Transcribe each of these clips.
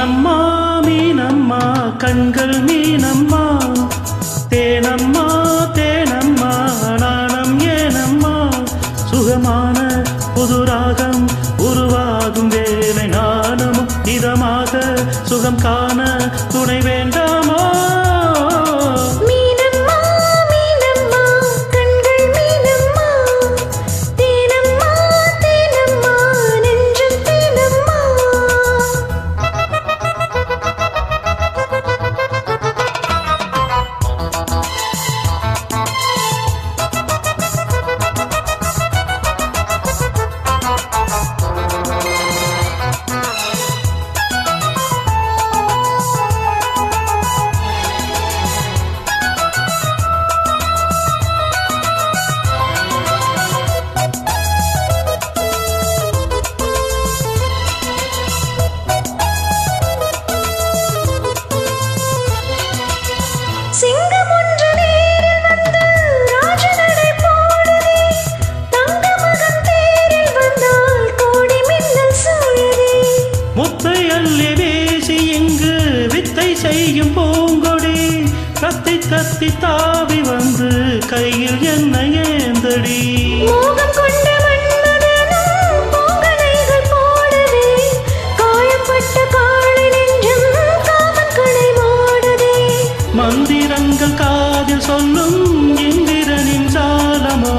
மீனம்மா மீனம்மா கண்கள் மீனம்மா தேனம்மா தேனம்மா நாணம் ஏனம்மா சுகமான புதுராகம் உருவாகும் வேலை நாணமும் இதமாக சுகம் காண துணை வேண்டாமோ முத்தை அள்ளி வீசி இங்கு வித்தை செய்யும் பூங்கொடி கத்தி கத்தி தாவி வந்து கையில் என்ன ஏந்தடி மோகம் கொண்ட மன்மதனும் பொங்கலைகள் போடுதே காயப்பட்ட காளை நெஞ்சம் காமன் கடை மூடுதே மந்திரங்கள் காதில் சொல்லும் இந்திரனின் சாலமோ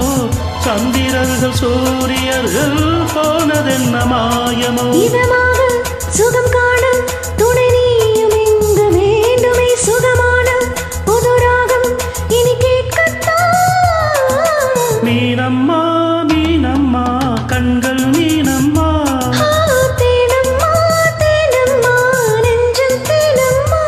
சந்திரர்கள் சூரியர்கள் போனதென்ன மாயமோ இதமாக சுகம் காண துணை நீயும் இங்கு வேண்டுமே சுகமான புதுராகம் இனி கேட்கத்தான் மீனம்மா மீனம்மா கண்கள் மீனம்மா தேனம்மா தேனம்மா நெஞ்சம் தேனம்மா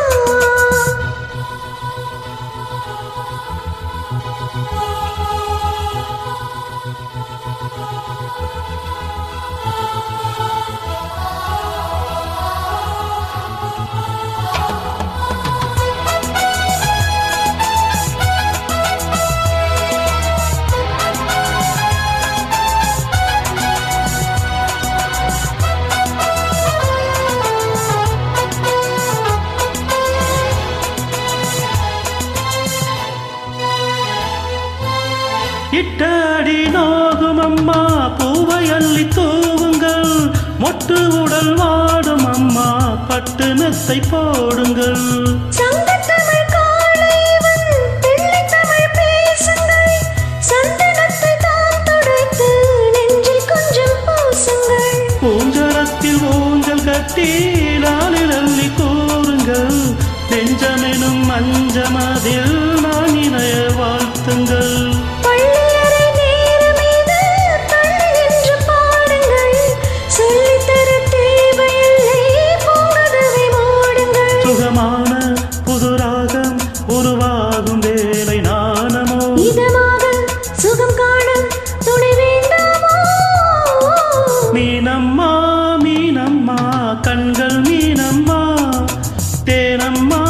இட்டாடி நோகும் அம்மா பூவை அள்ளி தூவுங்கள் மொட்டு உடல் வாடும் அம்மா பட்டு மெத்தை போடுங்கள் சங்கத்தமிழ் காளைவன் பிள்ளைத்தமிழ் பேசுங்கள் சந்தனத்தை தான் துடைத்து நெஞ்சில் கொஞ்சம் பூசுங்கள் பூஞ்சரத்தில் ஊஞ்சல் கட்டி நாளில் அள்ளி கூறுங்கள் நெஞ்சமெனும் மஞ்சமதில் நான் இணைய வாழ்த்துங்கள் சுகமான புதுராகம் உருவாகும் வேலை நாணமோ இதமாக சுகம் காண துணை வேண்டாமோ மீனம்மா மீனம்மா கண்கள் மீனம்மா தேனம்மா